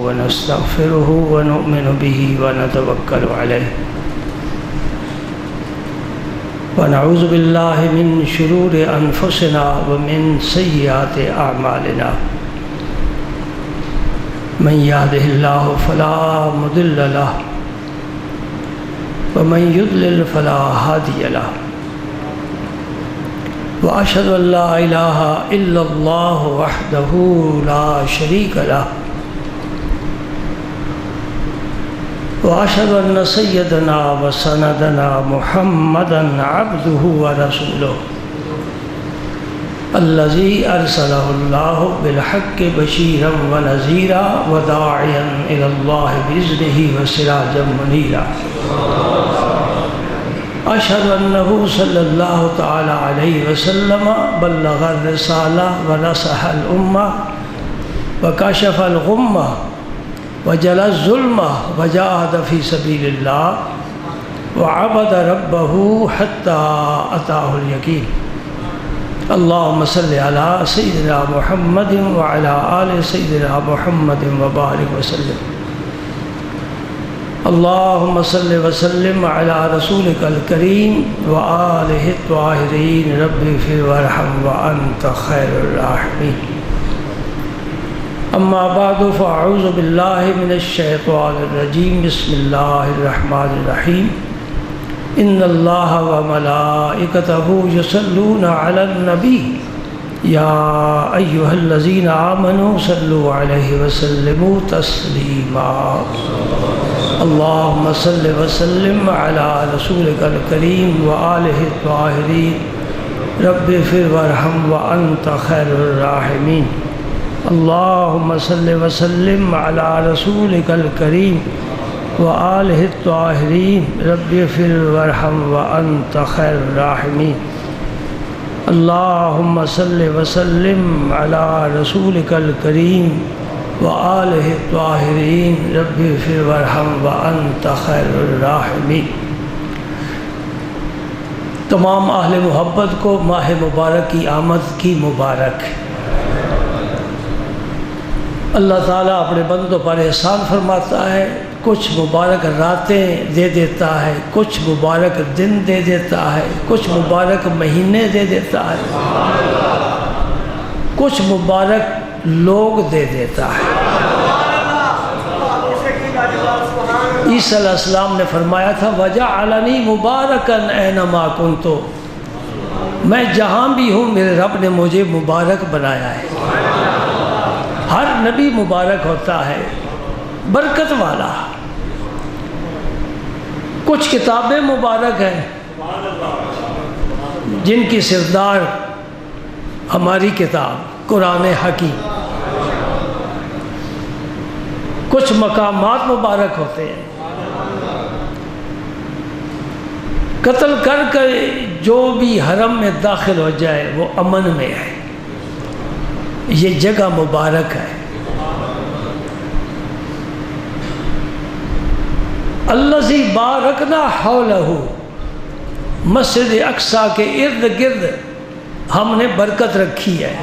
ونستغفره ونؤمن به ونتوكل عليه ونعوذ بالله من شرور أنفسنا ومن سيئات أعمالنا من يهده الله فلا مضل له ومن يضلل فلا هادي له وأشهد أن لا إله إلا الله وحده لا شريك له وأشهد أن سيدنا وسندنا محمدا عبده ورسوله الذي أرسله الله بالحق بشيرا ونذيرا وداعيا إلى الله بإذنه وسراجا منيرا أشهد أنه صلى الله تعالى عليه وسلم بلغ الرسالة ونصح الأمة وكشف الغمة وجلى الظلمة وجاهد في سبيل الله وعبد ربه حتى أتاه اليقين اللهم صل على سيدنا محمد وعلى آل سيدنا محمد وبارك وسلم اللهم صل وسلم على رسولك الكريم وآله الطاهرين رب اغفر وارحم وأنت خير الراحمين أما بعد فأعوذ بالله من الشيطان الرجيم بسم الله الرحمن الرحيم إن الله وملائكته يصلون على النبي يا أيها الذين آمنوا صلوا عليه وسلموا تسليما اللهم صل وسلم على رسولك الكريم وآله الطاهرين رب اغفر وارحم وأنت خير الراحمين اللهم صل وسلم على رسولك الكريم وآله الطاهرين رب اغفر وارحم وأنت خير الراحمين اللهم صل وسلم على رسولك الكريم وآله الطاهرين رب اغفر وارحم وأنت خير الراحمين۔ تمام اہل محبت کو ماہ مبارک کی آمد کی مبارک۔ اللہ تعالیٰ اپنے بندوں پر احسان فرماتا ہے، کچھ مبارک راتیں دے دیتا ہے، کچھ مبارک دن دے دیتا ہے، کچھ مبارک مہینے دے دیتا ہے، کچھ مبارک لوگ دے دیتا ہے۔ عیسیٰ علیہ السلام نے فرمایا تھا وَجَعَلَنِي مُبَارَكًا أَيْنَمَا كُنتُ، میں جہاں بھی ہوں میرے رب نے مجھے مبارک بنایا ہے۔ ہر نبی مبارک ہوتا ہے، برکت والا۔ کچھ کتابیں مبارک ہیں جن کی سردار ہماری کتاب قرآن حکیم۔ کچھ مقامات مبارک ہوتے ہیں، قتل کر کے جو بھی حرم میں داخل ہو جائے وہ امن میں ہے، یہ جگہ مبارک ہے۔ الذی بارکنا حولہ، مسجد اقصیٰ کے ارد گرد ہم نے برکت رکھی ہے،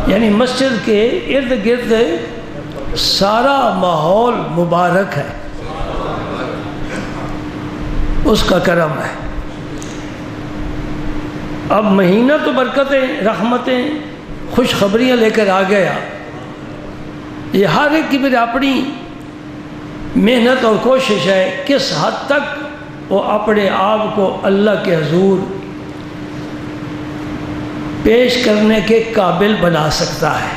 یعنی مسجد کے ارد گرد سارا ماحول مبارک ہے، اس کا کرم ہے۔ اب مہینہ تو برکتیں، رحمتیں، خوشخبریاں لے کر آ گیا۔ یہ ہر ایک کی پھر اپنی محنت اور کوشش ہے کس حد تک وہ اپنے آپ کو اللہ کے حضور پیش کرنے کے قابل بنا سکتا ہے۔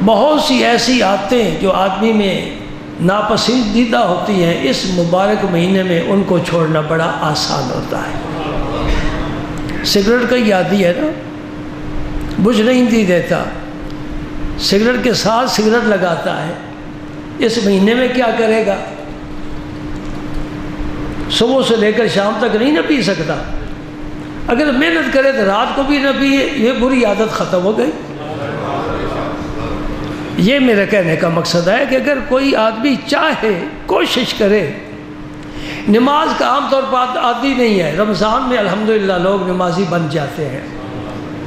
بہت سی ایسی عادتیں جو آدمی میں ناپسندیدہ ہوتی ہیں، اس مبارک مہینے میں ان کو چھوڑنا بڑا آسان ہوتا ہے۔ سگریٹ کا ہی عادی ہے نا، بجھ نہیں دیتا، سگریٹ کے ساتھ سگریٹ لگاتا ہے، اس مہینے میں کیا کرے گا؟ صبح سے لے کر شام تک نہیں نہ پی سکتا، اگر محنت کرے تو رات کو بھی نہ پیے، یہ بری عادت ختم ہو گئی۔ یہ میرے کہنے کا مقصد ہے کہ اگر کوئی آدمی چاہے، کوشش کرے، نماز کا عام طور پر عادی نہیں ہے، رمضان میں الحمدللہ لوگ نمازی بن جاتے ہیں،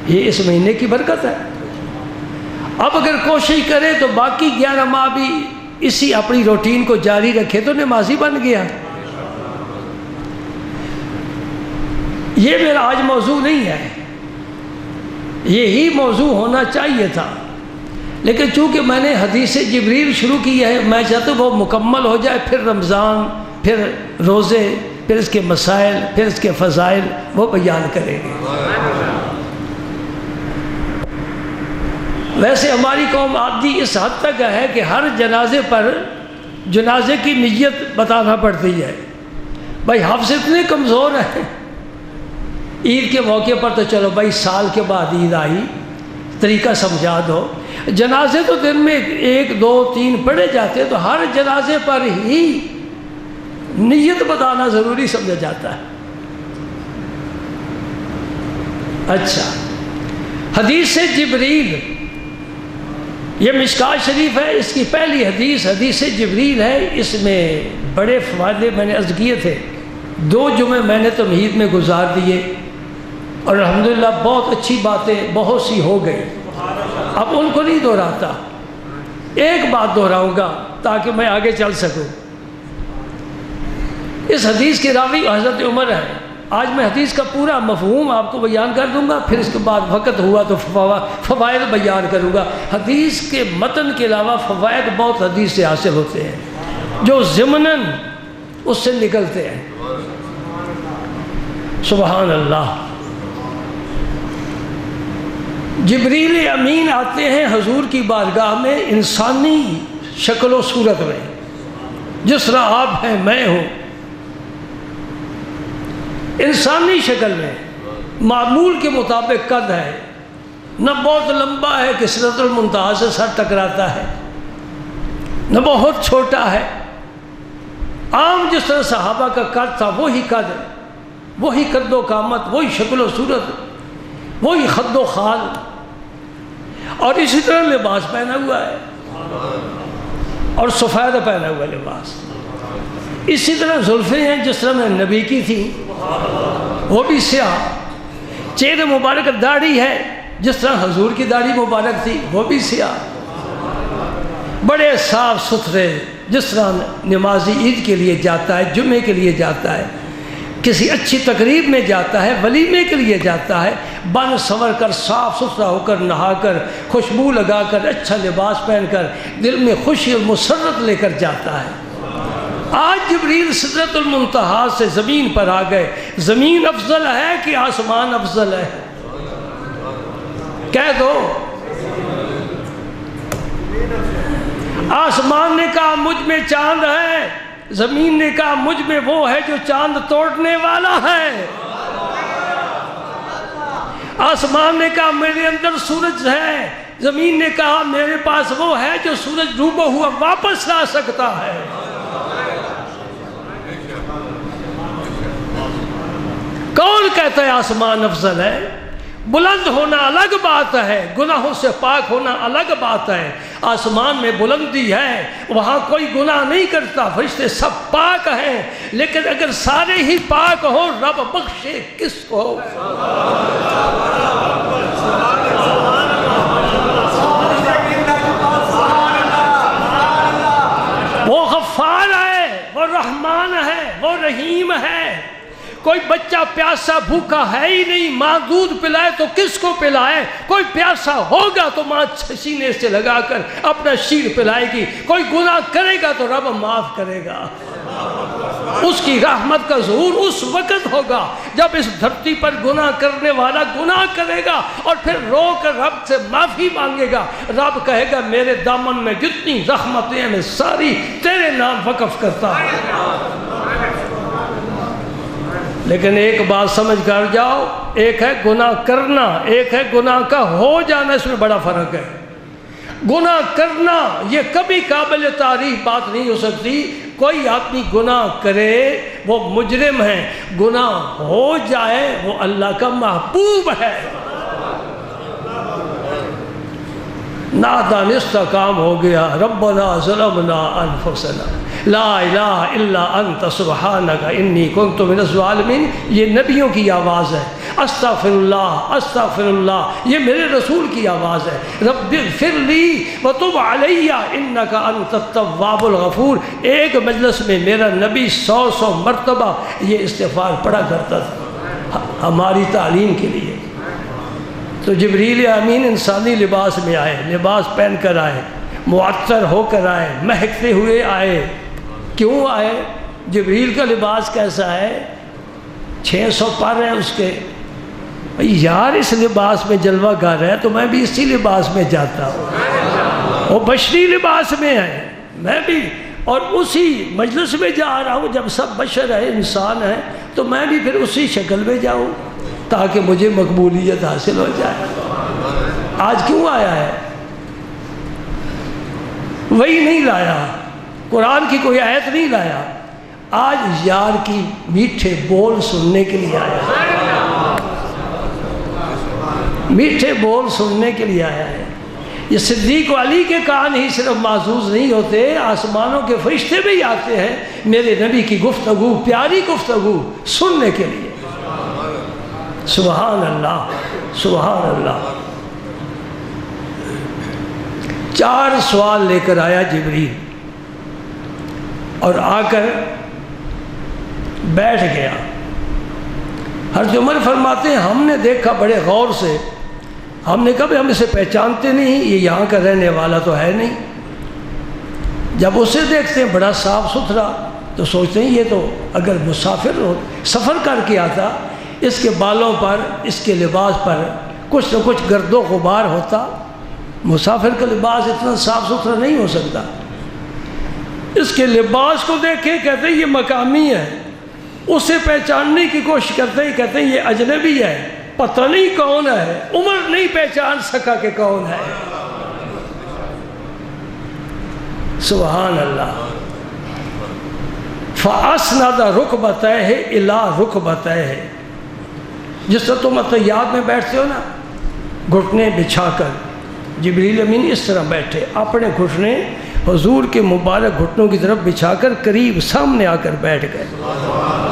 یہ اس مہینے کی برکت ہے۔ اب اگر کوشش کرے تو باقی 11 ماہ بھی اسی اپنی روٹین کو جاری رکھے تو نمازی بن گیا۔ یہ میرا آج موضوع نہیں ہے، یہی موضوع ہونا چاہیے تھا، لیکن چونکہ میں نے حدیث جبریل شروع کی ہے، میں چاہتا ہوں وہ مکمل ہو جائے، پھر رمضان، پھر روزے، پھر اس کے مسائل، پھر اس کے فضائل وہ بیان کریں گے۔ ویسے ہماری قوم عادی اس حد تک ہے کہ ہر جنازے پر جنازے کی نیت بتانا پڑتی ہے۔ بھائی حفظ اتنے کمزور ہیں، عید کے موقع پر تو چلو بھائی سال کے بعد عید آئی، طریقہ سمجھا دو، جنازے تو دن میں 1 2 3 پڑھے جاتے، تو ہر جنازے پر ہی نیت بتانا ضروری سمجھا جاتا ہے۔ اچھا، حدیث جبریل، یہ مشکات شریف ہے، اس کی پہلی حدیث جبریل ہے۔ اس میں بڑے فوائد میں نے عرض کیے تھے، 2 جمعے میں نے تمہید میں گزار دیے، اور الحمدللہ بہت اچھی باتیں بہت سی ہو گئی، اب ان کو نہیں دہراتا، ایک بات دہراؤں گا تاکہ میں آگے چل سکوں۔ اس حدیث کے راوی حضرت عمر ہے۔ آج میں حدیث کا پورا مفہوم آپ کو بیان کر دوں گا، پھر اس کے بعد وقت ہوا تو فوائد بیان کروں گا۔ حدیث کے متن کے علاوہ فوائد بہت حدیث سے حاصل ہوتے ہیں جو ضمناً اس سے نکلتے ہیں۔ سبحان اللہ۔ جبریل امین آتے ہیں حضور کی بارگاہ میں انسانی شکل و صورت میں، جس طرح آپ ہیں میں ہوں، انسانی شکل میں، معمول کے مطابق قد ہے، نہ بہت لمبا ہے کہ سدرۃ المنتہا سے سر ٹکراتا ہے، نہ بہت چھوٹا ہے، عام جس طرح صحابہ کا قد تھا وہی قد، وہی قد و قامت، وہی شکل و صورت، وہی خد و خال، اور اسی طرح لباس پہنا ہوا ہے، اور سفید پہنا ہوا لباس، اسی طرح زلفیں ہیں جس طرح میں نبی کی تھی وہ بھی سیاہ، چہرے مبارک داڑھی ہے جس طرح حضور کی داڑھی مبارک تھی وہ بھی سیاہ، بڑے صاف ستھرے، جس طرح نمازی عید کے لیے جاتا ہے، جمعے کے لیے جاتا ہے، کسی اچھی تقریب میں جاتا ہے، ولیمے کے لیے جاتا ہے، بن سنور کر صاف ستھرا ہو کر، نہا کر، خوشبو لگا کر، اچھا لباس پہن کر، دل میں خوشی اور مسرت لے کر جاتا ہے۔ آج جبریل سدرۃ المنتہا سے زمین پر آ گئے، زمین افضل ہے کہ آسمان افضل ہے؟ کہہ دو۔ آسمان نے کہا مجھ میں چاند ہے، زمین نے کہا مجھ میں وہ ہے جو چاند توڑنے والا ہے۔ آسمان نے کہا میرے اندر سورج ہے، زمین نے کہا میرے پاس وہ ہے جو سورج ڈوبا ہوا واپس لا سکتا ہے۔ کون کہتا ہے آسمان افضل ہے؟ بلند ہونا الگ بات ہے، گناہوں سے پاک ہونا الگ بات ہے۔ آسمان میں بلندی ہے، وہاں کوئی گناہ نہیں کرتا، فرشتے سب پاک ہیں، لیکن اگر سارے ہی پاک ہوں رب بخشے کس کو؟ وہ غفار ہے، وہ رحمان ہے، وہ رحیم ہے۔ کوئی بچہ پیاسا بھوکا ہے ہی نہیں، ماں دودھ پلائے تو کس کو پلائے؟ کوئی پیاسا ہوگا تو ماں سینے سے لگا کر اپنا شیر پلائے گی۔ کوئی گناہ کرے گا تو رب معاف کرے گا۔ اس کی رحمت کا ظہور اس وقت ہوگا جب اس دھرتی پر گناہ کرنے والا گناہ کرے گا اور پھر رو کر رب سے معافی مانگے گا۔ رب کہے گا میرے دامن میں جتنی رحمتیں ہیں میں ساری تیرے نام وقف کرتا ہوں۔ لیکن ایک بات سمجھ کر جاؤ، ایک ہے گناہ کرنا، ایک ہے گناہ کا ہو جانا، اس میں بڑا فرق ہے۔ گناہ کرنا یہ کبھی قابل تعریف بات نہیں ہو سکتی۔ کوئی آدمی گناہ کرے وہ مجرم ہے، گناہ ہو جائے وہ اللہ کا محبوب ہے۔ نادانستہ کام ہو گیا، ربنا ظلمنا انفسنا لا الہ الا انت سبحانک انی کنت من الظالمین، یہ نبیوں کی آواز ہے۔ استغفر اللہ استغفر اللہ، یہ میرے رسول کی آواز ہے۔ رب اغفر لی وتب علی انک انت التواب الغفور، ایک مجلس میں میرا نبی 100 مرتبہ یہ استغفار پڑھا کرتا تھا ہماری تعلیم کے لیے۔ تو جبریل امین انسانی لباس میں آئے، لباس پہن کر آئے، معطر ہو کر آئے، مہکتے ہوئے آئے۔ کیوں آئے؟ جبریل کا لباس کیسا ہے؟ 600 پر ہیں اس کے۔ یار اس لباس میں جلوہ گر ہے تو میں بھی اسی لباس میں جاتا ہوں، وہ بشری لباس میں ہے، میں بھی اور اسی مجلس میں جا رہا ہوں۔ جب سب بشر ہے، انسان ہے، تو میں بھی پھر اسی شکل میں جاؤں تاکہ مجھے مقبولیت حاصل ہو جائے۔ آج کیوں آیا ہے؟ وہی نہیں لایا، قرآن کی کوئی آیت نہیں لایا، آج یار کی میٹھے بول سننے کے لیے آیا، میٹھے بول سننے کے لیے آیا ہے۔ یہ صدیق علی کے کان ہی صرف محظوظ نہیں ہوتے، آسمانوں کے فرشتے بھی آتے ہیں میرے نبی کی گفتگو، پیاری گفتگو سننے کے لیے۔ سبحان اللہ سبحان اللہ۔ 4 سوال لے کر آیا جبریل اور آ کر بیٹھ گیا۔ حضرت عمر فرماتے ہیں ہم نے دیکھا بڑے غور سے، ہم نے کہا ہم اسے پہچانتے نہیں، یہ یہاں کا رہنے والا تو ہے نہیں۔ جب اسے دیکھتے ہیں بڑا صاف ستھرا تو سوچتے ہیں یہ تو اگر مسافر ہو، سفر کر کے آتا، اس کے بالوں پر، اس کے لباس پر کچھ نہ کچھ گرد و غبار ہوتا، مسافر کا لباس اتنا صاف ستھرا نہیں ہو سکتا۔ اس کے لباس کو دیکھیں کہتے ہیں یہ مقامی ہے، اسے پہچاننے کی کوشش کرتے ہیں، کہتے ہیں یہ اجنبی ہے، پتہ نہیں کون ہے۔ عمر نہیں پہچان سکا کہ کون ہے۔ سبحان اللہ۔ فَأَسْنَدَ رُكْبَتَيْهِ إِلَىٰ رُكْبَتَيْهِ، جس طرح تم عطیات میں بیٹھتے ہو نا، گھٹنے بچھا کر، جبریل امین اس طرح بیٹھے، اپنے گھٹنے حضور کے مبارک گھٹنوں کی طرف بچھا کر قریب سامنے آ کر بیٹھ گئے۔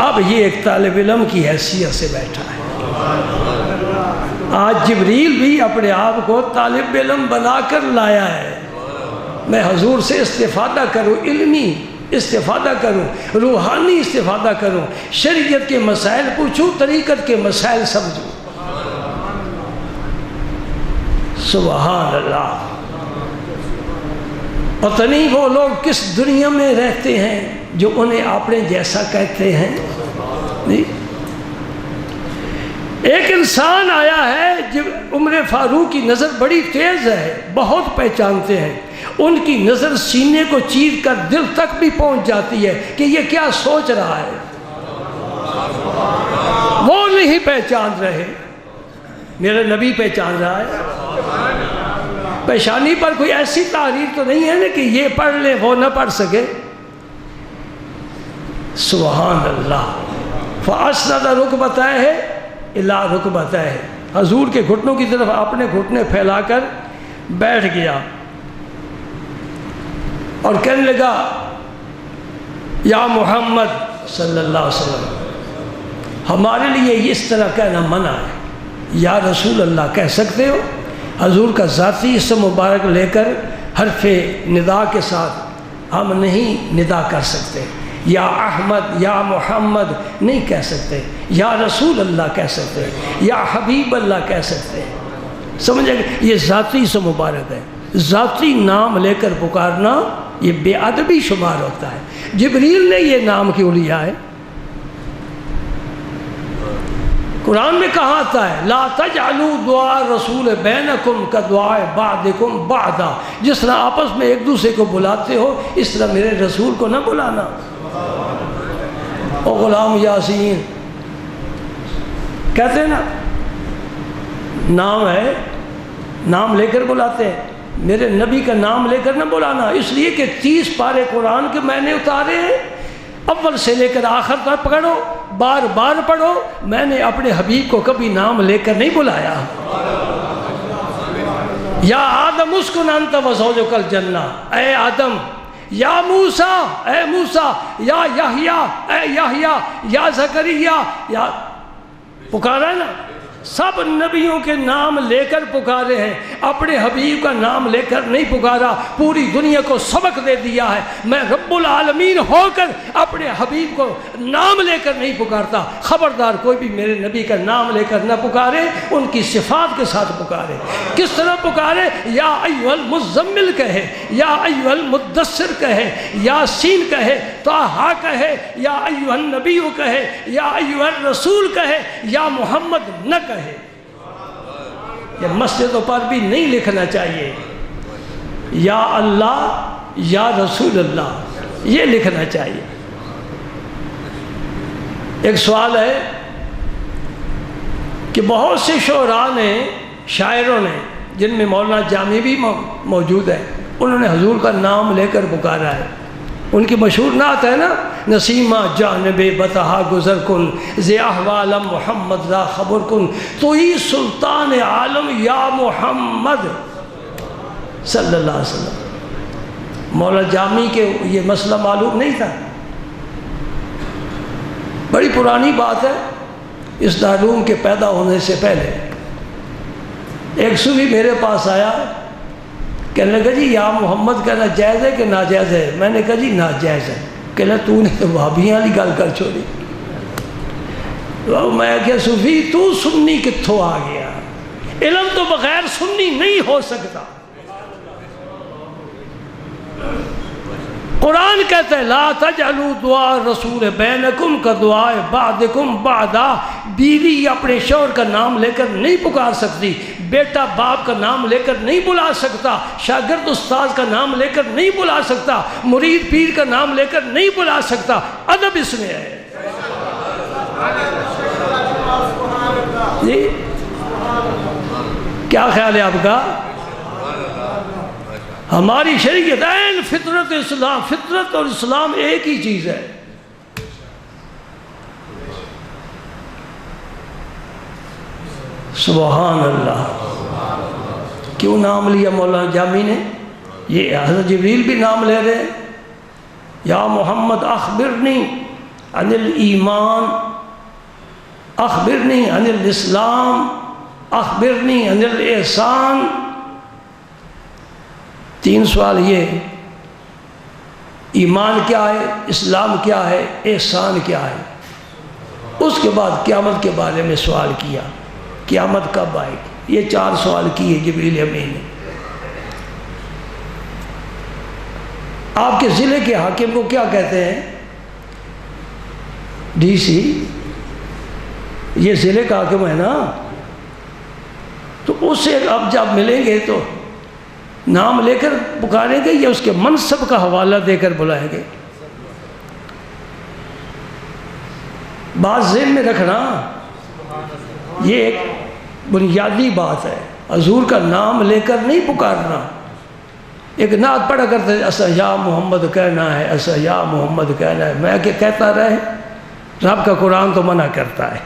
اب یہ ایک طالب علم کی حیثیت سے بیٹھا ہے۔ آج جبریل بھی اپنے آپ کو طالب علم بنا کر لایا ہے۔ میں حضور سے استفادہ کروں، علمی استفادہ کروں، روحانی استفادہ کروں، شریعت کے مسائل پوچھوں، طریقت کے مسائل سمجھوں۔ سبحان اللہ۔ پتہ نہیں وہ لوگ کس دنیا میں رہتے ہیں جو انہیں اپنے جیسا کہتے ہیں۔ ایک انسان آیا ہے جب عمر فاروق کی نظر بڑی تیز ہے، بہت پہچانتے ہیں، ان کی نظر سینے کو چیر کر دل تک بھی پہنچ جاتی ہے کہ یہ کیا سوچ رہا ہے۔ وہ نہیں پہچان رہے، میرا نبی پہچان رہا ہے۔ پیشانی پر کوئی ایسی تحریر تو نہیں ہے نا کہ یہ پڑھ لے وہ نہ پڑھ سکے۔ سبحان اللہ۔ فَأَسْنَدَ رُكْبَتَيْهِ إِلَىٰ رُكْبَتَيْهِ، حضور کے گھٹنوں کی طرف اپنے گھٹنے پھیلا کر بیٹھ گیا اور کہنے لگا یا محمد صلی اللہ علیہ وسلم، ہمارے لیے اس طرح کہنا منع ہے، یا رسول اللہ کہہ سکتے ہو؟ حضور کا ذاتی اسم مبارک لے کر حرف ندا کے ساتھ ہم نہیں ندا کر سکتے، یا احمد یا محمد نہیں کہہ سکتے، یا رسول اللہ کہہ سکتے، یا حبیب اللہ کہہ سکتے۔ سمجھے گا؟ یہ ذاتی اسم مبارک ہے، ذاتی نام لے کر پکارنا یہ بے ادبی شمار ہوتا ہے۔ جبریل نے یہ نام کیوں لیا ہے؟ قرآن میں کہا آتا ہے لا تجعلوا دعاء الرسول بینکم کدعاء بعضکم بعضا، جس طرح آپس میں ایک دوسرے کو بلاتے ہو اس طرح میرے رسول کو نہ بلانا۔ او غلام یاسین کہتے ہیں نا، نام ہے، نام لے کر بلاتے ہیں، میرے نبی کا نام لے کر نہ بلانا، اس لیے کہ 30 پارے قرآن کے میں نے اتارے ہیں، اول سے لے کر آخر تک پکڑو، بار بار پڑھو، میں نے اپنے حبیب کو کبھی نام لے کر نہیں بلایا۔ یا آدم اسکن انت وزوجک الجنہ، اے آدم، یا موسیٰ اے موسیٰ، یا یحییٰ اے یحییٰ، یا زکریا، یا پکارا نا، سب نبیوں کے نام لے کر پکارے ہیں، اپنے حبیب کا نام لے کر نہیں پکارا، پوری دنیا کو سبق دے دیا ہے میں رب العالمین ہو کر اپنے حبیب کو نام لے کر نہیں پکارتا۔ خبردار کوئی بھی میرے نبی کا نام لے کر نہ پکارے، ان کی صفات کے ساتھ پکارے۔ کس طرح پکارے؟ یا ایھا المزمل کہے، یا ایھا المدثر کہے، یاسین کہے، طٰہٰ کہے، یا ایھا النبی کہے، یا ایھا الرسول کہے، یا محمد نہ کہے۔ یہ مسجدوں پر بھی نہیں لکھنا چاہیے یا اللہ یا رسول اللہ، یہ لکھنا چاہیے۔ ایک سوال ہے کہ بہت سے شعراء نے، شاعروں نے، جن میں مولانا جامی بھی موجود ہے، انہوں نے حضور کا نام لے کر پکارا ہے۔ ان کی مشہور نعت ہے نا، نسیمہ جانب بطحا گزر کن، ز احوالم محمد را خبر کن، تو ہی سلطان عالم یا محمد صلی اللہ علیہ وسلم۔ مولانا جامی کے یہ مسئلہ معلوم نہیں تھا، بڑی پرانی بات ہے، اس دارالعلوم کے پیدا ہونے سے پہلے ایک صوفی میرے پاس آیا، کہنے لگا جی یا محمد کہنا جائز ہے کہ ناجائز ہے؟ میں نے کہا جی ناجائز ہے۔ کہنا تو نے تو وہابیاں والی گل کر چھوڑی۔ میں کہ صوفی تو سنی کتھوں آ گیا؟ علم تو بغیر سنی نہیں ہو سکتا۔ قرآن کہتا ہے لا تجعلوا دعاء الرسول بینکم کدعاء بعضکم بعضا، بیوی اپنے شوہر کا نام لے کر نہیں پکار سکتی، بیٹا باپ کا نام لے کر نہیں بلا سکتا، شاگرد استاد کا نام لے کر نہیں بلا سکتا، مرید پیر کا نام لے کر نہیں بلا سکتا۔ ادب اس میں ہے جی، کیا خیال ہے آپ کا؟ ہماری شریعت عین فطرت اسلام، فطرت اور اسلام ایک ہی چیز ہے۔ سبحان اللہ، کیوں نام لیا مولانا جامی نے؟ یہ حضرت جبریل بھی نام لے رہے ہیں، یا محمد اخبرنی عن الایمان، اخبرنی عن الاسلام، اخبرنی عن الاحسان۔ تین سوال یہ، ایمان کیا ہے، اسلام کیا ہے، احسان کیا ہے۔ اس کے بعد قیامت کے بارے میں سوال کیا، قیامت کب آئے گی، یہ چار سوال کیے جبریل امین نے۔ آپ کے ضلع کے حاکم کو کیا کہتے ہیں؟ ڈی سی، یہ ضلع کا حاکم ہے نا، تو اس سے اب جب ملیں گے تو نام لے کر پکاریں گے یا اس کے منصب کا حوالہ دے کر بلائیں گے؟ بات ذہن میں رکھنا، یہ ایک بنیادی بات ہے۔ حضور کا نام لے کر نہیں پکارنا۔ ایک نعت پڑھا کرتے اسا یا محمد کہنا ہے، اسا یا محمد کہنا ہے۔ میں کہ کہتا رہے، رب کا قرآن تو منع کرتا ہے،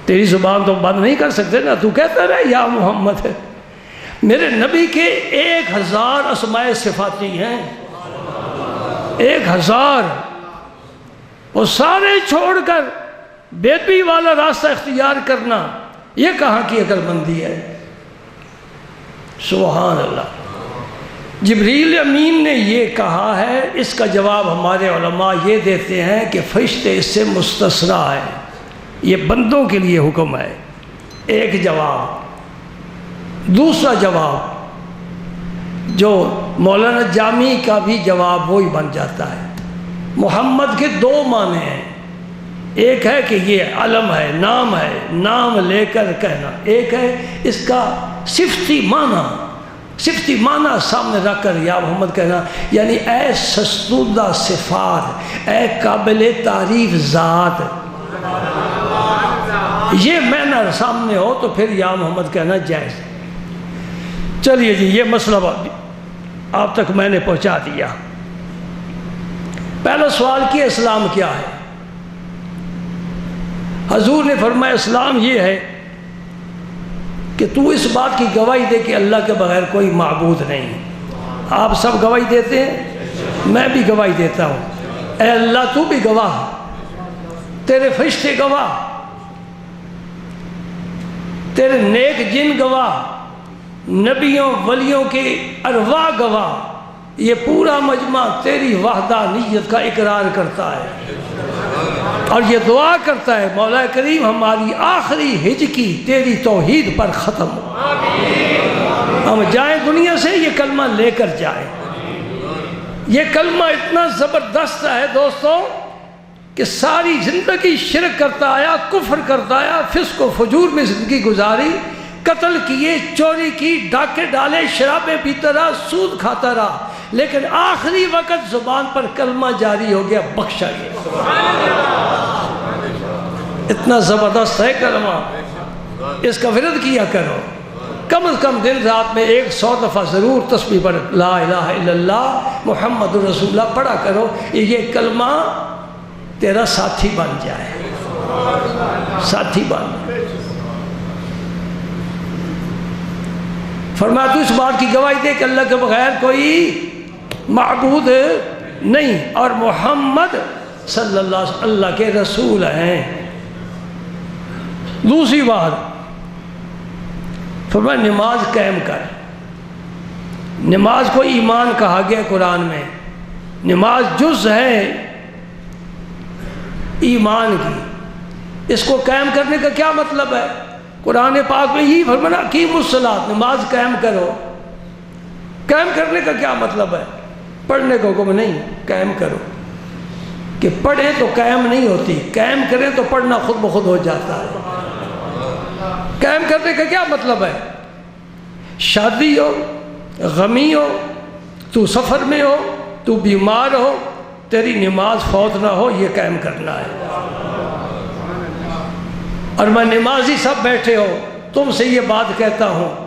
تیری زبان تو بند نہیں کر سکتے نا، تو کہتا رہے یا محمد ہے۔ میرے نبی کے 1000 اسماء صفاتی ہیں، 1000، وہ سارے چھوڑ کر بےدبی والا راستہ اختیار کرنا، یہ کہاں کی عقل مندی ہے؟ سبحان اللہ۔ جبریل امین نے یہ کہا ہے، اس کا جواب ہمارے علماء یہ دیتے ہیں کہ فرشتے اس سے مستثنیٰ ہیں، یہ بندوں کے لیے حکم ہے۔ ایک جواب۔ دوسرا جواب جو مولانا جامی کا بھی جواب وہی بن جاتا ہے۔ محمد کے 2 معنی ہیں، ایک ہے کہ یہ علم ہے، نام ہے، نام لے کر کہنا، ایک ہے اس کا صفتی معنی سامنے رکھ کر یا محمد کہنا، یعنی اے سستودہ صفات، اے قابل تعریف ذات، یہ معنی سامنے ہو تو پھر یا محمد کہنا جائز ہے۔ چلیے جی، یہ مسئلہ آپ تک میں نے پہنچا دیا۔ پہلا سوال کیا اسلام کیا ہے؟ حضور نے فرمایا اسلام یہ ہے کہ تو اس بات کی گواہی دے کہ اللہ کے بغیر کوئی معبود نہیں۔ آپ سب گواہی دیتے ہیں، میں بھی گواہی دیتا ہوں۔ اے اللہ تو بھی گواہ، تیرے فرشتے گواہ، تیرے نیک جن گواہ، نبیوں ولیوں کی ارواح گواہ، یہ پورا مجمع تیری وحدانیت کا اقرار کرتا ہے اور یہ دعا کرتا ہے مولا کریم ہماری آخری ہجکی تیری توحید پر ختم ہو، ہم جائیں دنیا سے یہ کلمہ لے کر جائیں۔ یہ کلمہ اتنا زبردست ہے دوستو کہ ساری زندگی شرک کرتا آیا، کفر کرتا آیا، فسق و فجور میں زندگی گزاری، قتل کیے، چوری کی، ڈاکے ڈالے، شرابیں پیتا رہا، سود کھاتا رہا، لیکن آخری وقت زبان پر کلمہ جاری ہو گیا، بخشا گیا۔ اتنا زبردست ہے کلمہ، اس کا ورد کیا کرو، کم از کم دن رات میں 100 دفعہ ضرور تسبیح پڑھ، لا الہ الا اللہ محمد رسول اللہ پڑھا کرو، یہ کلمہ تیرا ساتھی بن جائے، ساتھی بن جائے۔ فرمایا تو اس بات کی گواہی دے کہ اللہ کے بغیر کوئی معبود نہیں اور محمد صلی اللہ علیہ وسلم اللہ کے رسول ہیں۔ دوسری بات فرمایا نماز قائم کر، نماز کو ایمان کہا گیا قرآن میں، نماز جز ہے ایمان کی، اس کو قائم کرنے کا کیا مطلب ہے؟ قرآن پاک میں یہی فرمایا اقیموا الصلاۃ، نماز قائم کرو۔ قائم کرنے کا کیا مطلب ہے؟ پڑھنے کا حکم نہیں، قائم کرو، کہ پڑھیں تو قائم نہیں ہوتی، قائم کریں تو پڑھنا خود بخود ہو جاتا ہے۔ قائم کرنے کا کیا مطلب ہے؟ شادی ہو، غمی ہو، تو سفر میں ہو، تو بیمار ہو، تیری نماز فوت نہ ہو، یہ قائم کرنا ہے۔ اور میں نمازی سب بیٹھے ہو تم سے یہ بات کہتا ہوں،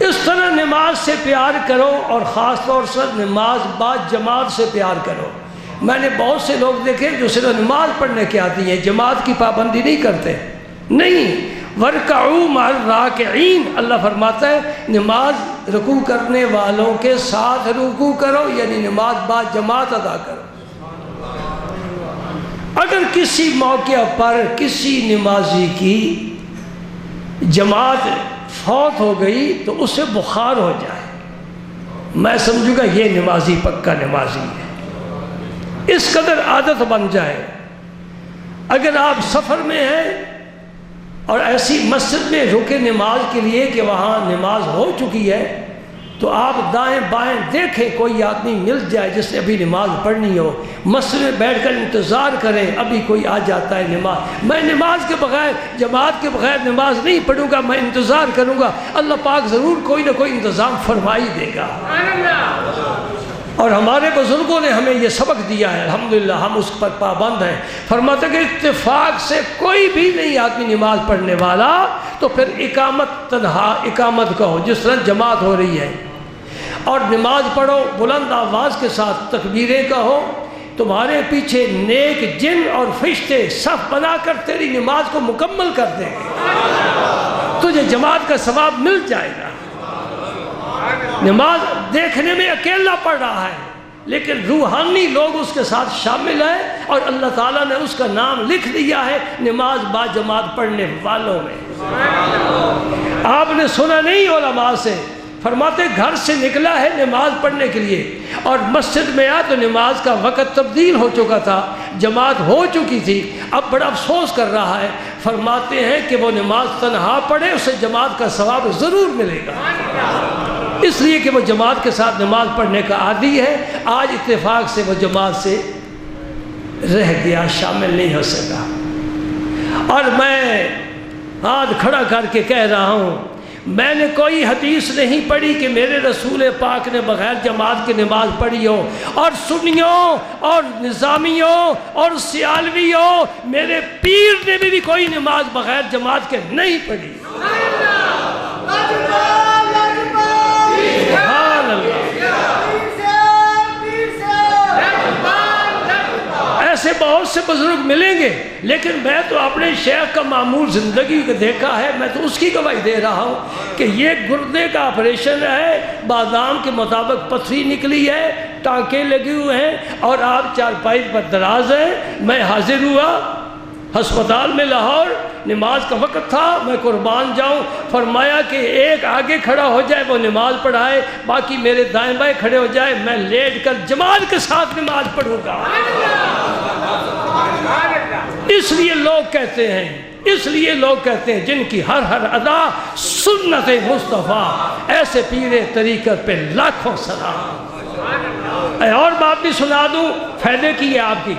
اس طرح نماز سے پیار کرو اور خاص طور سے نماز بعد جماعت سے پیار کرو۔ میں نے بہت سے لوگ دیکھے جو صرف نماز پڑھنے کے آتی ہیں، جماعت کی پابندی نہیں کرتے، نہیں۔ وَارْكَعُوا مَعَ الرَّاكِعِينَ، اللہ فرماتا ہے نماز رکوع کرنے والوں کے ساتھ رکوع کرو، یعنی نماز بعد جماعت ادا کرو۔ اگر کسی موقع پر کسی نمازی کی جماعت فوت ہو گئی تو اسے بخار ہو جائے، میں سمجھوں گا یہ نمازی پکا نمازی ہے، اس قدر عادت بن جائے۔ اگر آپ سفر میں ہیں اور ایسی مسجد میں رکے نماز کے لیے کہ وہاں نماز ہو چکی ہے، تو آپ دائیں بائیں دیکھیں کوئی آدمی مل جائے جس نے ابھی نماز پڑھنی ہو، مسجد میں بیٹھ کر انتظار کریں، ابھی کوئی آ جاتا ہے نماز، میں نماز کے بغیر جماعت کے بغیر نماز نہیں پڑھوں گا، میں انتظار کروں گا، اللہ پاک ضرور کوئی نہ کوئی انتظام فرمائی دے گا۔ اور ہمارے بزرگوں نے ہمیں یہ سبق دیا ہے، الحمدللہ ہم اس پر پابند ہیں۔ فرماتے کہ اتفاق سے کوئی بھی نہیں آدمی نماز پڑھنے والا تو پھر اقامت تنہا اقامت کہو، جس طرح جماعت ہو رہی ہے، اور نماز پڑھو بلند آواز کے ساتھ تکبیریں کہو، تمہارے پیچھے نیک جن اور فرشتے صف بنا کر تیری نماز کو مکمل کر دیں گے، تجھے جماعت کا ثواب مل جائے گا۔ نماز دیکھنے میں اکیلا پڑھ رہا ہے لیکن روحانی لوگ اس کے ساتھ شامل ہیں اور اللہ تعالیٰ نے اس کا نام لکھ دیا ہے نماز با جماعت پڑھنے والوں میں۔ آپ نے سنا نہیں علماء سے، فرماتے گھر سے نکلا ہے نماز پڑھنے کے لیے اور مسجد میں آیا تو نماز کا وقت تبدیل ہو چکا تھا، جماعت ہو چکی تھی، اب بڑا افسوس کر رہا ہے۔ فرماتے ہیں کہ وہ نماز تنہا پڑھے، اسے جماعت کا ثواب ضرور ملے گا، اس لیے کہ وہ جماعت کے ساتھ نماز پڑھنے کا عادی ہے۔ آج اتفاق سے وہ جماعت سے رہ گیا، شامل نہیں ہو سکا۔ اور میں ہاتھ کھڑا کر کے کہہ رہا ہوں، میں نے کوئی حدیث نہیں پڑھی کہ میرے رسول پاک نے بغیر جماعت کی نماز پڑھی ہو، اور سنیوں اور نظامیوں اور سیالویوں، میرے پیر نے بھی کوئی نماز بغیر جماعت کے نہیں پڑھی۔ سبحان اللہ۔ ایسے بہت سے بزرگ ملیں گے لیکن میں تو اپنے شیخ کا معمول زندگی کو دیکھا ہے، میں تو اس کی گواہی دے رہا ہوں کہ یہ گردے کا آپریشن ہے، بادام کے مطابق پتھری نکلی ہے، ٹانکے لگے ہوئے ہیں اور آپ چارپائی پر دراز ہیں۔ میں حاضر ہوا ہسپتال میں لاہور، نماز کا وقت تھا، میں قربان جاؤں، فرمایا کہ ایک آگے کھڑا ہو جائے وہ نماز پڑھائے، باقی میرے دائیں بائیں کھڑے ہو جائے، میں لیٹ کر جماعت کے ساتھ نماز پڑھوں گا۔ اس لیے لوگ کہتے ہیں جن کی ہر ادا سنت مصطفیٰ، ایسے پیر طریقت پہ لاکھوں سلام۔ اور بات بھی سنا دوں فائدے کی ہے آپ کی،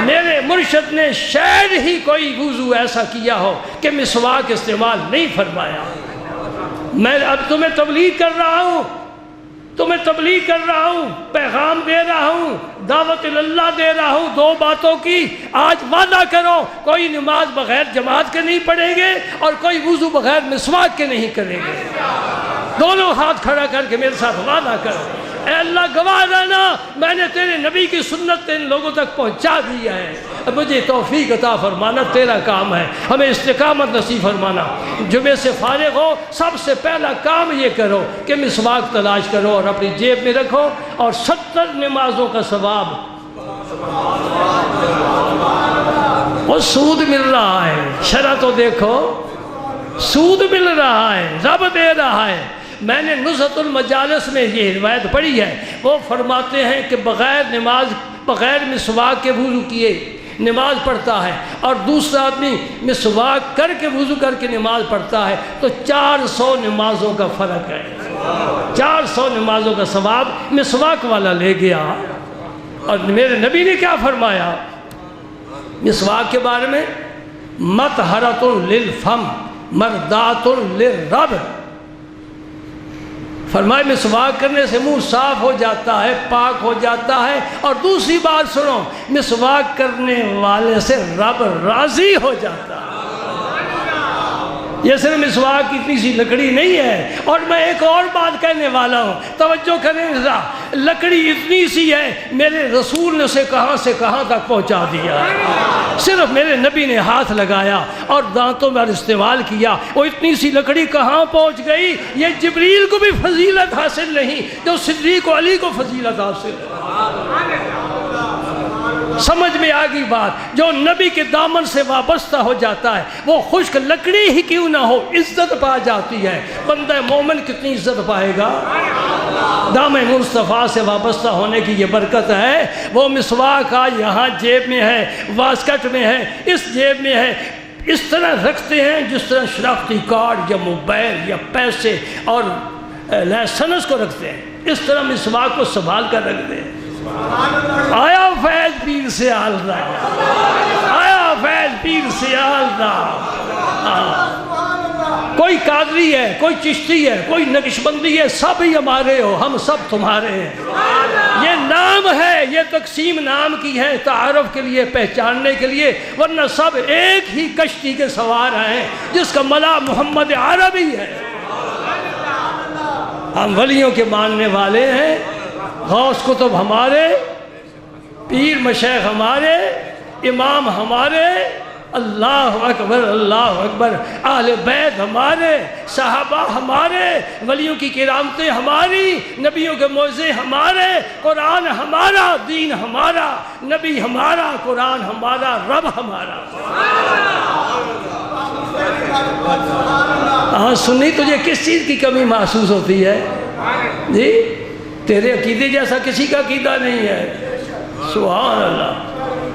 میرے مرشد نے شاید ہی کوئی وضو ایسا کیا ہو کہ مسواک استعمال نہیں فرمایا۔ میں اب تمہیں تبلیغ کر رہا ہوں، پیغام دے رہا ہوں، دعوت اللہ دے رہا ہوں، دو باتوں کی آج وعدہ کرو، کوئی نماز بغیر جماعت کے نہیں پڑھیں گے اور کوئی وضو بغیر مسواک کے نہیں کریں گے۔ دونوں ہاتھ کھڑا کر کے میرے ساتھ وعدہ کرو، اے اللہ گواہ رہنا میں نے تیرے نبی کی سنت ان لوگوں تک پہنچا دیا ہے، اب مجھے توفیق عطا فرمانا تیرا کام ہے، ہمیں استقامت نصیب فرمانا۔ جمعے سے فارغ ہو سب سے پہلا کام یہ کرو کہ مسواک تلاش کرو اور اپنی جیب میں رکھو، اور 70 نمازوں کا ثواب وہ سود مل رہا ہے، شرح تو دیکھو، سود مل رہا ہے، رب دے رہا ہے۔ میں نے نزہۃ المجالس میں یہ روایت پڑھی ہے، وہ فرماتے ہیں کہ بغیر مسواک کے وضو کیے نماز پڑھتا ہے اور دوسرا آدمی مسواک کر کے وضو کر کے نماز پڑھتا ہے تو 400 نمازوں کا فرق ہے، 400 نمازوں کا ثواب مسواک والا لے گیا۔ اور میرے نبی نے کیا فرمایا مسواک کے بارے میں؟ مطہرۃ للفم مردات للرب، فرمائے مسواک کرنے سے منہ صاف ہو جاتا ہے، پاک ہو جاتا ہے، اور دوسری بات سنو، مسواک کرنے والے سے رب راضی ہو جاتا ہے۔ یہ صرف مسواک کی اتنی سی لکڑی نہیں ہے، اور میں ایک اور بات کہنے والا ہوں، توجہ کریں ذرا، لکڑی اتنی سی ہے، میرے رسول نے اسے کہاں سے کہاں تک پہنچا دیا، صرف میرے نبی نے ہاتھ لگایا اور دانتوں میں استعمال کیا، وہ اتنی سی لکڑی کہاں پہنچ گئی؟ یہ جبریل کو بھی فضیلت حاصل نہیں جو صدیق و علی کو فضیلت حاصل ہے۔ سمجھ میں آگئی بات، جو نبی کے دامن سے وابستہ ہو جاتا ہے وہ خشک لکڑی ہی کیوں نہ ہو عزت پا جاتی ہے۔ بندہ مومن کتنی عزت پائے گا؟ دامن مصطفیٰ سے وابستہ ہونے کی یہ برکت ہے۔ وہ مسواک آج یہاں جیب میں ہے، واسکٹ میں ہے، اس جیب میں ہے، اس طرح رکھتے ہیں جس طرح شناختی کارڈ یا موبائل یا پیسے اور لائسنس کو رکھتے ہیں، اس طرح مسواک کو سنبھال کر رکھتے ہیں۔ آیا فیض پیر سے آلدہ، آیا فیض پیر سے آلدہ۔ کوئی قادری ہے، کوئی چشتی ہے، کوئی نقشبندی ہے، سب ہی ہمارے ہو، ہم سب تمہارے ہیں۔ یہ نام ہے، یہ تقسیم نام کی ہے، تعارف کے لیے، پہچاننے کے لیے، ورنہ سب ایک ہی کشتی کے سوار ہیں جس کا ملا محمد عربی ہے۔ ہم ولیوں کے ماننے والے ہیں، غوث کتب ہمارے، پیر مشیخ ہمارے، امام ہمارے، اللہ اکبر اللہ اکبر، اہل بیت ہمارے، صحابہ ہمارے، ولیوں کی کرامتیں ہماری، نبیوں کے معجزے ہمارے، قرآن ہمارا، دین ہمارا، نبی ہمارا، قرآن ہمارا، رب ہمارا۔ ہاں سنی، تجھے کس چیز کی کمی محسوس ہوتی ہے؟ جی تیرے عقیدے جیسا کسی کا عقیدہ نہیں ہے، سبحان اللہ۔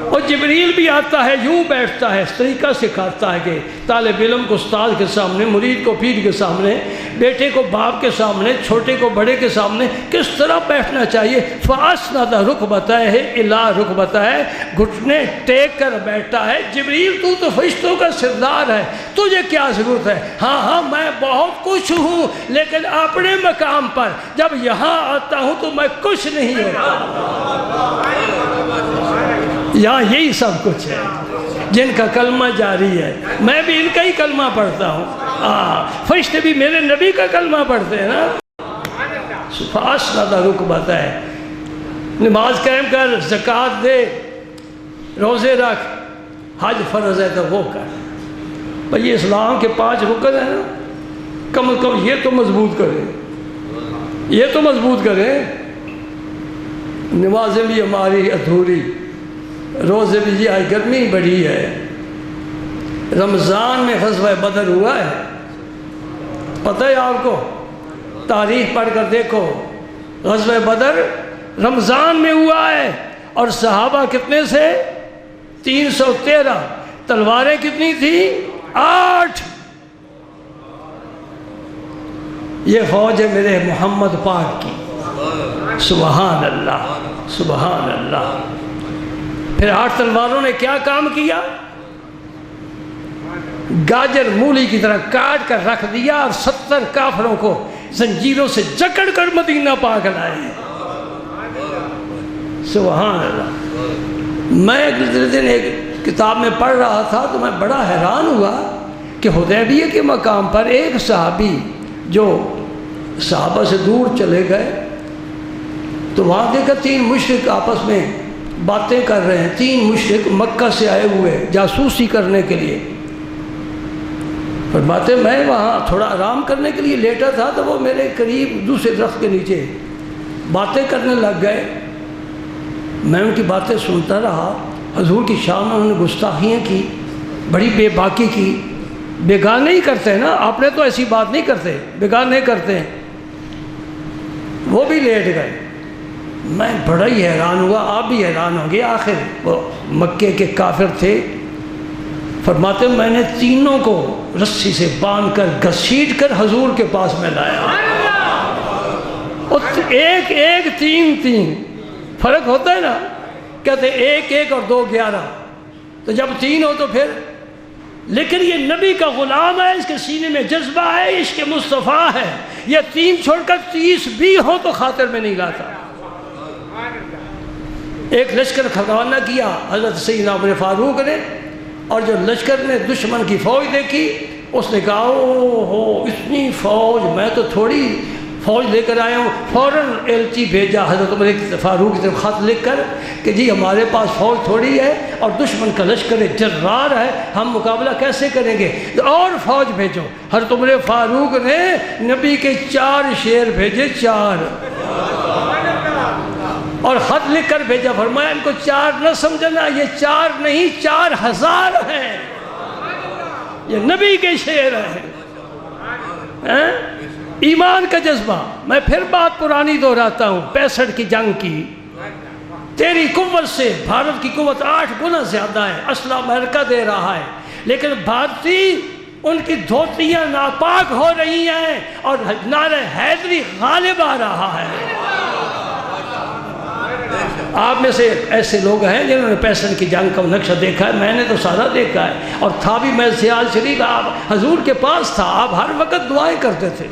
اور جبریل بھی آتا ہے، یوں بیٹھتا ہے، اس طریقہ سکھاتا ہے کہ طالب علم کو استاد کے سامنے، مرید کو پیر کے سامنے، بیٹے کو باپ کے سامنے، چھوٹے کو بڑے کے سامنے کس طرح بیٹھنا چاہیے۔ فَأَسْنَدَ رُكْبَتَيْهِ إِلَىٰ رُكْبَتَيْهِ، گھٹنے ٹیک کر بیٹھتا ہے۔ جبریل تو فرشتوں کا سردار ہے، تجھے کیا ضرورت ہے؟ ہاں میں بہت کچھ ہوں، لیکن اپنے مقام پر جب یہاں آتا ہوں تو میں کچھ نہیں ہوتا۔ یہاں یہی سب کچھ ہے، جن کا کلمہ جاری ہے، میں بھی ان کا ہی کلمہ پڑھتا ہوں، فرشتے بھی میرے نبی کا کلمہ پڑھتے ہیں نا۔ فَأَسْنَدَ رُكْبَتَيْهِ، نماز قائم کر، زکوٰۃ دے، روزے رکھ، حج فرض ہے تو وہ کر۔ بھئی یہ اسلام کے 5 رکن ہیں نا، کم از کم یہ تو مضبوط کریں، یہ تو مضبوط کریں۔ نمازیں بھی ہماری ادھوری، روزے بھی، یہ آج گرمی بڑی ہے، رمضان میں غزوہ بدر ہوا ہے، پتہ ہے آپ کو؟ تاریخ پڑھ کر دیکھو، غزوہ بدر رمضان میں ہوا ہے، اور صحابہ کتنے سے؟ 313، تلواریں کتنی تھیں؟ 8۔ یہ فوج ہے میرے محمد پاک کی، سبحان اللہ سبحان اللہ۔ پھر 8 تلواروں نے کیا کام کیا؟ گاجر مولی کی طرح کاٹ کر رکھ دیا، اور 70 کافروں کو زنجیروں سے جکڑ کر مدینہ پاک لائے، سبحان اللہ۔ میں اگلے دن ایک کتاب میں پڑھ رہا تھا تو میں بڑا حیران ہوا کہ حدیبیہ کے مقام پر ایک صحابی جو صحابہ سے دور چلے گئے تو وہاں دیکھا 3 مشرک آپس میں باتیں کر رہے ہیں، 3 مشرک مکہ سے آئے ہوئے جاسوسی کرنے کے لیے۔ فرماتے میں وہاں تھوڑا آرام کرنے کے لیے لیٹا تھا تو وہ میرے قریب دوسرے درخت کے نیچے باتیں کرنے لگ گئے، میں ان کی باتیں سنتا رہا۔ حضور کی شان میں انہوں نے گستاخیاں کی، بڑی بے باکی کی۔ بیگاہ نہیں کرتے نا، آپ نے تو ایسی بات نہیں کرتے، بیگاہ نہیں کرتے ہیں۔ وہ بھی لیٹ گئے، میں بڑا ہی حیران ہوا، آپ بھی حیران ہوں گے۔ آخر وہ مکے کے کافر تھے، فرماتے میں نے تینوں کو رسی سے باندھ کر گھسیٹ کر حضور کے پاس میں لایا، اور ایک ایک 3 فرق ہوتا ہے نا، کہتے 1 اور 2 11، تو جب 3 ہو تو پھر، لیکن یہ نبی کا غلام ہے، اس کے سینے میں جذبہ ہے، عشق مصطفیٰ ہے، یہ 3 چھوڑ کر 30 بھی ہو تو خاطر میں نہیں لاتا۔ ایک لشکر روانہ کیا حضرت سیدنا عمر فاروق نے، اور جو لشکر نے دشمن کی فوج دیکھی اس نے کہا او ہو اتنی فوج، میں تو تھوڑی فوج لے کر آیا ہوں۔ فوراً ایلچی بھیجا حضرت عمر فاروق کی طرف خط لکھ کر کہ جی ہمارے پاس فوج تھوڑی ہے اور دشمن کا لشکر جرار ہے، ہم مقابلہ کیسے کریں گے، اور فوج بھیجو۔ حضرت عمر فاروق نے نبی کے 4 شیر بھیجے، 4، اور خط لکھ کر بھیجا، فرمایا ان کو 4 نہ سمجھنا، یہ 4 نہیں 4000 ہیں، یہ نبی کے شعر ہیں۔ ایمان کا جذبہ، میں پھر بات پرانی دہراتا ہوں، 65 کی جنگ کی، تیری قوت سے بھارت کی قوت 8 گنا زیادہ ہے، اسلحہ امریکہ دے رہا ہے، لیکن بھارتی ان کی دھوتیاں ناپاک ہو رہی ہیں اور نعرہ حیدری غالب آ رہا ہے۔ آپ میں سے ایسے لوگ ہیں جنہوں نے 65 کی جنگ کا نقشہ دیکھا ہے، میں نے تو سارا دیکھا ہے، اور تھا بھی میں سیال شریف، آپ حضور کے پاس تھا، آپ ہر وقت دعائیں کرتے تھے،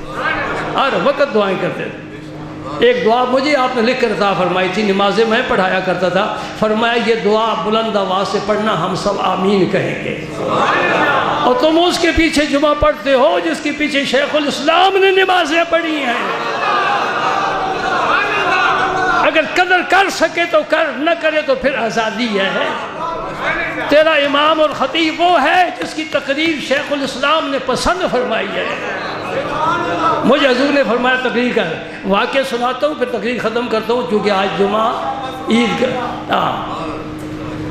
ہر وقت دعائیں کرتے تھے۔ ایک دعا مجھے آپ نے لکھ کر عطا فرمائی تھی، نمازیں میں پڑھایا کرتا تھا، فرمایا یہ دعا بلند آواز سے پڑھنا، ہم سب آمین کہیں گے، اور تم اس کے پیچھے جمعہ پڑھتے ہو جس کے پیچھے شیخ الاسلام نے نمازیں پڑھی ہیں۔ اگر قدر کر سکے تو کر، نہ کرے تو پھر آزادی ہے۔ تیرا امام اور خطیب وہ ہے جس کی تقریر شیخ الاسلام نے پسند فرمائی ہے۔ مجھے حضور نے فرمایا تقریر کر، واقعہ سناتا ہوں پھر تقریر ختم کرتا ہوں، کیونکہ آج جمعہ عید کا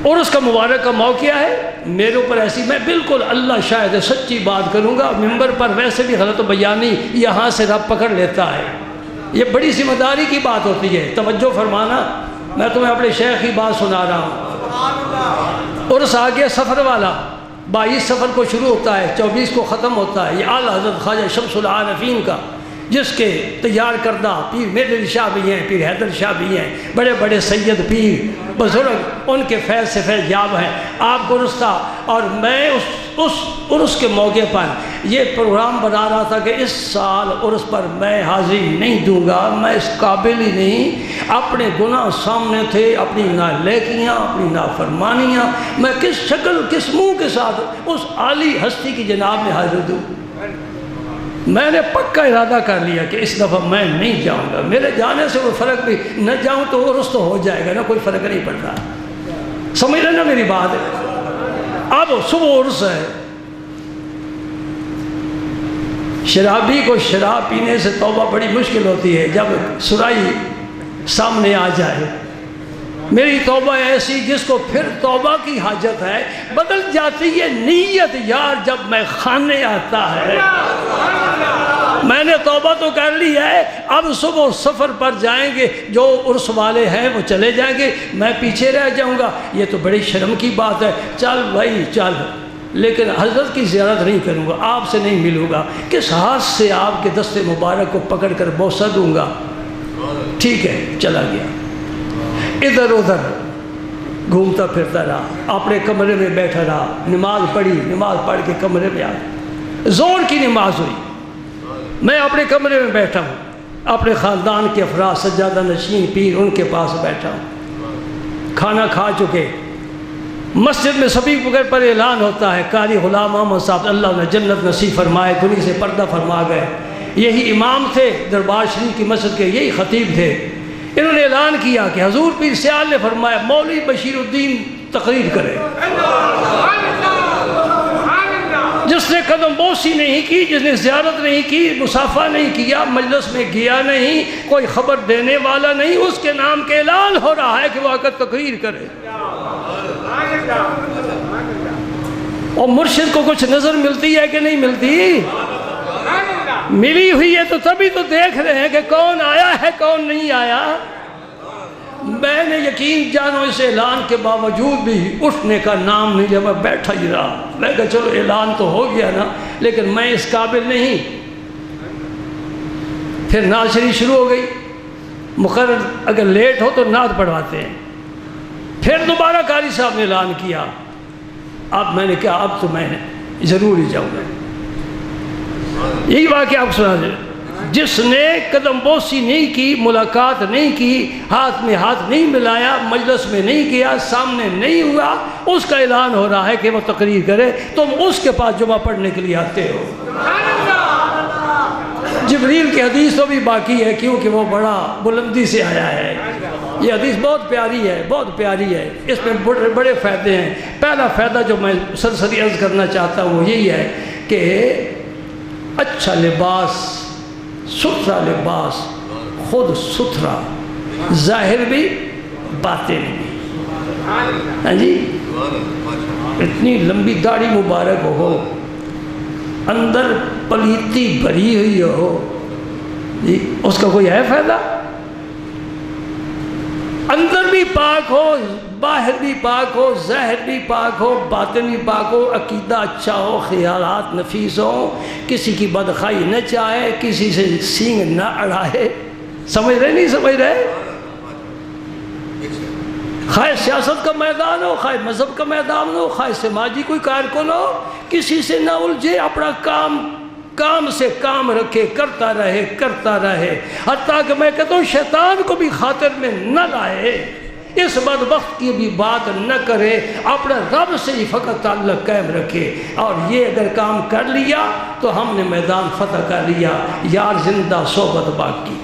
اور اس کا مبارک کا موقع ہے۔ میرے اوپر ایسی، میں بالکل اللہ شاہد ہے سچی بات کروں گا، ممبر پر ویسے بھی غلط بیانی یہاں سے رب پکڑ لیتا ہے، یہ بڑی ذمہ داری کی بات ہوتی ہے، توجہ فرمانا۔ میں تمہیں اپنے شیخ کی بات سنا رہا ہوں۔ عرس آ گیا سفر والا، 22 سفر کو شروع ہوتا ہے، 24 کو ختم ہوتا ہے۔ یہ اعلیٰ حضرت خواجہ شمس العارفین کا، جس کے تیار کردہ پیر میرے شاہ بھی ہیں، پیر حیدر شاہ بھی ہیں، بڑے بڑے سید پیر بزرگ، ان کے فیض سے فیض یاب ہیں۔ آپ کو عرس تھا، اور میں اس عرس کے موقع پر یہ پروگرام بنا رہا تھا کہ اس سال عرس پر میں حاضری نہیں دوں گا، میں اس قابل ہی نہیں، اپنے گناہ سامنے تھے، اپنی نالیکیاں، اپنی نافرمانیاں، میں کس شکل کس منہ کے ساتھ اس عالی ہستی کی جناب میں حاضر دوں۔ میں نے پکا ارادہ کر لیا کہ اس دفعہ میں نہیں جاؤں گا، میرے جانے سے کوئی فرق بھی نہ، جاؤں تو عرس تو ہو جائے گا نا، کوئی فرق نہیں پڑتا، سمجھ رہے نا میری بات ہے۔ اب صبح عرس ہے، شرابی کو شراب پینے سے توبہ بڑی مشکل ہوتی ہے، جب سرائی سامنے آ جائے میری توبہ ایسی جس کو پھر توبہ کی حاجت ہے، بدل جاتی ہے نیت یار جب میں خانے آتا ہے۔ میں نے توبہ تو کر لی ہے، اب صبح سفر پر جائیں گے، جو عرس والے ہیں وہ چلے جائیں گے، میں پیچھے رہ جاؤں گا، یہ تو بڑی شرم کی بات ہے۔ چل بھائی چل، لیکن حضرت کی زیارت نہیں کروں گا، آپ سے نہیں ملوں گا، کس ہاتھ سے آپ کے دست مبارک کو پکڑ کر بوسہ دوں گا؟ ٹھیک ہے، چلا گیا، ادھر ادھر گھومتا پھرتا رہا، اپنے کمرے میں بیٹھا رہا، نماز پڑھی، نماز پڑھ کے کمرے میں آ، زور کی نماز ہوئی، میں اپنے کمرے میں بیٹھا ہوں، اپنے خاندان کے افراد سجادہ نشین پیر ان کے پاس بیٹھا ہوں، کھانا کھا چکے، مسجد میں سبھی پر اعلان ہوتا ہے، قاری غلام احمد صاحب اللہ نے جنت نصیب فرمائے، دنیا سے پردہ فرما گئے، یہی امام تھے دربار شریف کی مسجد کے، یہی خطیب تھے، انہوں نے اعلان کیا کہ حضور پیر سیال نے فرمایا مولوی بشیر الدین تقریر کرے۔ جس نے قدم بوسی نہیں کی، جس نے زیارت نہیں کی، مصافحہ نہیں کیا، مجلس میں گیا نہیں، کوئی خبر دینے والا نہیں، اس کے نام کے اعلان ہو رہا ہے کہ وہ آ کر تقریر کرے۔ اور مرشد کو کچھ نظر ملتی ہے کہ نہیں ملتی؟ ملی ہوئی ہے تو تبھی تو دیکھ رہے ہیں کہ کون آیا ہے کون نہیں آیا۔ میں نے یقین جانو اس اعلان کے باوجود بھی اٹھنے کا نام نہیں لیا، میں بیٹھا ہی رہا، میں کہا چلو اعلان تو ہو گیا نا، لیکن میں اس قابل نہیں۔ پھر نعت شریف شروع ہو گئی، مقرر اگر لیٹ ہو تو نعت پڑھواتے ہیں، پھر دوبارہ قاری صاحب نے اعلان کیا، اب میں نے کہا اب تو میں ضرور ہی جاؤں گا۔ یہی واقعہ آپ سنا دیں، جس نے قدم بوسی نہیں کی، ملاقات نہیں کی، ہاتھ میں ہاتھ نہیں ملایا، مجلس میں نہیں گیا، سامنے نہیں ہوا، اس کا اعلان ہو رہا ہے کہ وہ تقریر کرے، تم اس کے پاس جمعہ پڑھنے کے لیے آتے ہو۔ جبریل کی حدیث تو بھی باقی ہے کیونکہ وہ بڑا بلندی سے آیا ہے، یہ حدیث بہت پیاری ہے، بہت پیاری ہے، اس میں بڑے فائدے ہیں۔ پہلا فائدہ جو میں سرسری عرض کرنا چاہتا ہوں وہ یہی ہے کہ اچھا لباس، ستھرا لباس، خود ستھرا، ظاہر بھی باطن بھی، ہاں جی، اتنی لمبی داڑھی مبارک ہو، اندر پلیتی بھری ہوئی ہو، جی اس کا کوئی ہے فائدہ؟ اندر بھی پاک ہو، باہر بھی پاک ہو، ظاہر بھی پاک ہو، باطن بھی پاک ہو، عقیدہ اچھا ہو، خیالات نفیس ہو، کسی کی بدخواہی نہ چاہے، کسی سے سینگ نہ اڑائے، سمجھ رہے نہیں سمجھ رہے؟ خواہ سیاست کا میدان ہو، خواہ مذہب کا میدان ہو، خواہ سماجی کوئی کارکن ہو، کسی سے نہ الجھے، اپنا کام سے کام رکھے، کرتا رہے، حتیٰ کہ میں کہتا ہوں شیطان کو بھی خاطر میں نہ لائے، اس بدبخت کی بھی بات نہ کرے، اپنے رب سے ہی فقط تعلق قائم رکھے، اور یہ اگر کام کر لیا تو ہم نے میدان فتح کر لیا۔ یار زندہ صحبت باقی۔